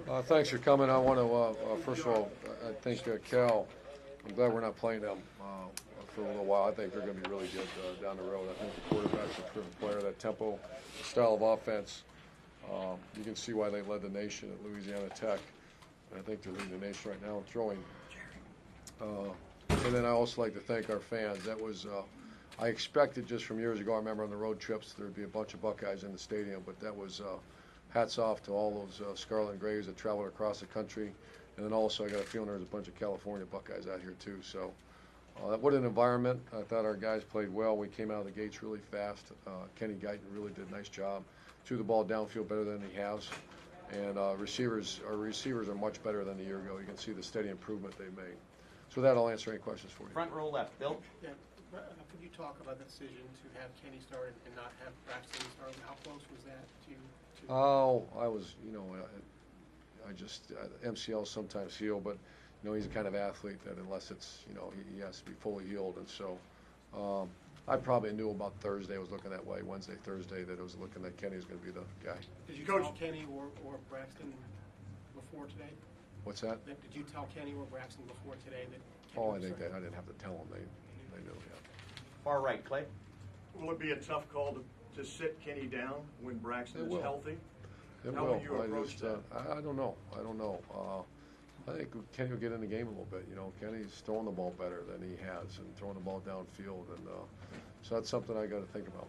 Thanks for coming. I want to, first of all, I think Cal, I'm glad we're not playing them for a little while. I think they're going to be really good down the road. I think the quarterback's a proven player. That tempo, style of offense, you can see why they led the nation at Louisiana Tech. And I think they're leading the nation right now in throwing. And then I also like to thank our fans. That was, I expected just from years ago, I remember on the road trips, there'd be a bunch of Buckeyes in the stadium, but that was hats off to all those Scarlet and Grays that traveled across the country. And then also I got a feeling there's a bunch of California Buckeyes out here too. So what an environment. I thought our guys played well. We came out of the gates really fast. Kenny Guyton really did a nice job. Threw the ball downfield better than he has. And our receivers are much better than a year ago. You can see the steady improvement they made. So with that, I'll answer any questions for you. Front row left. Bill? Yeah. Could you talk about the decision to have Kenny start and not have Braxton start? How close was that to Oh, I was, I just, MCLs sometimes heal, but, he's a kind of athlete that unless it's, he has to be fully healed. And so I probably knew about Thursday. I was looking that way, Wednesday, Thursday, that it was looking that Kenny was going to be the guy. Did you tell Kenny or Braxton before today? What's that? Did you tell Kenny or Braxton before today that Kenny I think that I didn't have to tell them. They knew, yeah. Far right, Clay. Will it be a tough call to sit Kenny down when Braxton is healthy? It How will. will you approach that? I don't know. I think Kenny will get in the game a little bit. Kenny's throwing the ball better than he has and throwing the ball downfield. And so that's something I got to think about.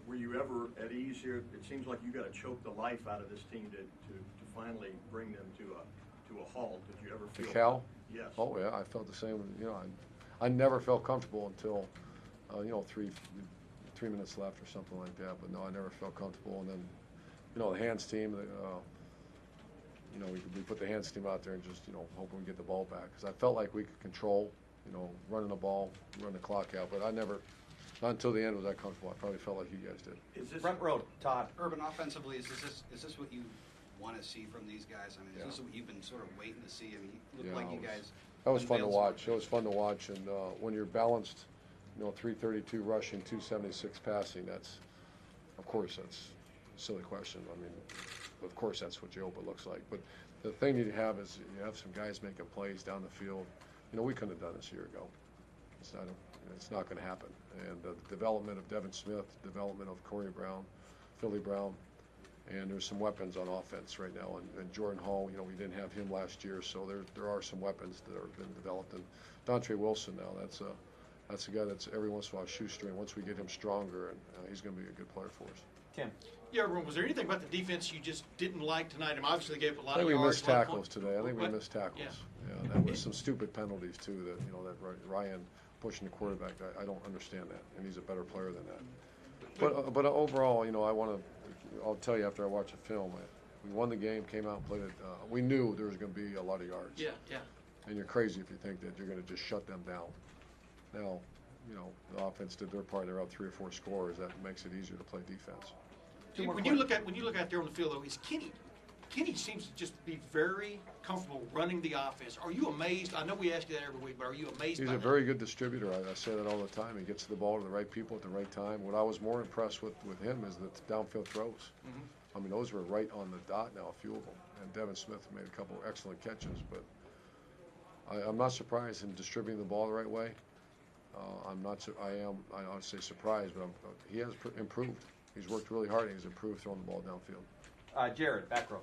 Were you ever at ease here? It seems like you got to choke the life out of this team to finally bring them to a halt. Did you ever feel Cal? Yes. Oh yeah, I felt the same. I never felt comfortable until 3 minutes left or something like that. But no, I never felt comfortable. And then the hands team. We put the hands team out there and just hoping we get the ball back because I felt like we could control running the ball, run the clock out. But not until the end was I comfortable. I probably felt like you guys did. Front row, Todd. Urban, offensively, is this what you want to see from these guys? I mean, is this what you've been sort of waiting to see? I mean, you look like you guys. That was fun to watch. It was fun to watch, and when you're balanced, 332 rushing, 276 passing. That's a silly question. I mean, of course that's what you hope it looks like. But the thing you have is you have some guys making plays down the field. We couldn't have done this a year ago. It's not going to happen. And the development of Devin Smith, development of Corey Brown, Philly Brown, and there's some weapons on offense right now. And Jordan Hall, we didn't have him last year, so there are some weapons that have been developed. And Dontre Wilson now, that's a guy that's every once in a while shoestring. Once we get him stronger, and he's going to be a good player for us. Tim. Yeah, was there anything about the defense you just didn't like tonight? I mean, obviously they gave up a lot I think of yards. we missed tackles today. I think we missed tackles. Yeah. That was some stupid penalties too. That Ryan pushing the quarterback. I don't understand that, and he's a better player than that. But overall, I'll tell you after I watch the film, we won the game, came out and played it. We knew there was going to be a lot of yards. Yeah. And you're crazy if you think that you're going to just shut them down. Now, the offense did their part. They're up 3 or 4 scores. That makes it easier to play defense. When you look out there on the field, though, is Kenny seems to just be very comfortable running the offense. Are you amazed? I know we ask you that every week, but are you amazed? He's a very good distributor. I say that all the time. He gets the ball to the right people at the right time. What I was more impressed with him is the downfield throws. Mm-hmm. I mean, those were right on the dot now, a few of them. And Devin Smith made a couple excellent catches, but I'm not surprised in distributing the ball the right way. I would say surprised, but he has improved. He's worked really hard, and he's improved throwing the ball downfield. Jared, back row.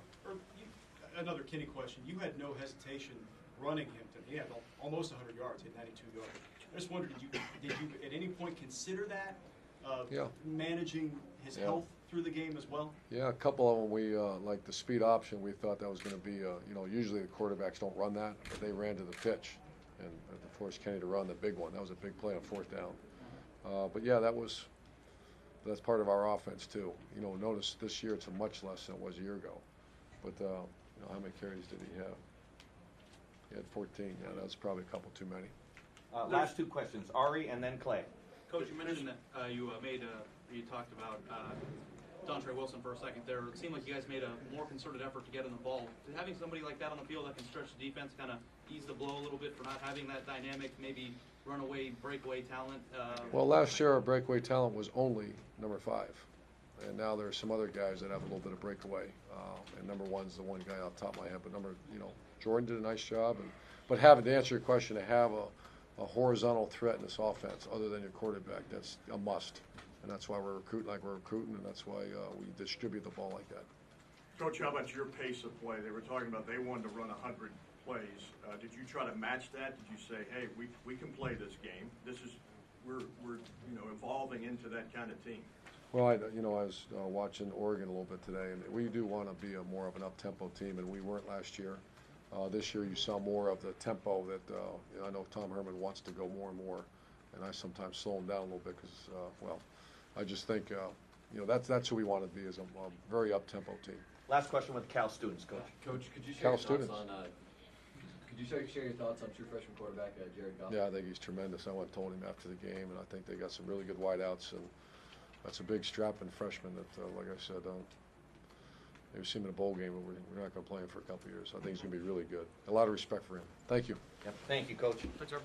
Another Kenny question. You had no hesitation running him. He had almost 100 yards, hit 92 yards. I just wondered, did you at any point consider that, managing his health through the game as well? Yeah, a couple of them. We like the speed option. We thought that was going to be, usually the quarterbacks don't run that, but they ran to the pitch and forced Kenny to run the big one. That was a big play on 4th down. But yeah, that's part of our offense too. Notice this year it's a much less than it was a year ago. But how many carries did he have? He had 14. Yeah, that's probably a couple too many. Last 2 questions, Ari and then Clay. Coach, you mentioned that you talked about Dontre Wilson for a second there. It seemed like you guys made a more concerted effort to get him the ball. Having somebody like that on the field that can stretch the defense, kind of ease the blow a little bit for not having that dynamic, maybe runaway, breakaway talent. Well, last year our breakaway talent was only number 5. and now there are some other guys that have a little bit of breakaway. And number one's the one guy off the top of my head, but Jordan did a nice job. But having, to answer your question, to have a horizontal threat in this offense other than your quarterback, that's a must. And that's why we're recruiting like we're recruiting, and that's why we distribute the ball like that. Coach, how about your pace of play? They were talking about they wanted to run 100 plays. Did you try to match that? Did you say, hey, we can play this game? We're evolving into that kind of team. Well, I was watching Oregon a little bit today, and we do want to be more of an up-tempo team, and we weren't last year. This year you saw more of the tempo that I know Tom Herman wants to go more and more, and I sometimes slow him down a little bit because, I just think, that's who we want to be, is a very up-tempo team. Last question with Cal students, Coach. Coach, could you share Cal your thoughts students. on share your thoughts on true freshman quarterback Jared Goff? Yeah, I think he's tremendous. I went and told him after the game, and I think they got some really good wideouts, and that's a big strapping freshman that, like I said, maybe see him in a bowl game, but we're not going to play him for a couple of years. I think he's going to be really good. A lot of respect for him. Thank you. Yep. Thank you, Coach. Thanks, sir.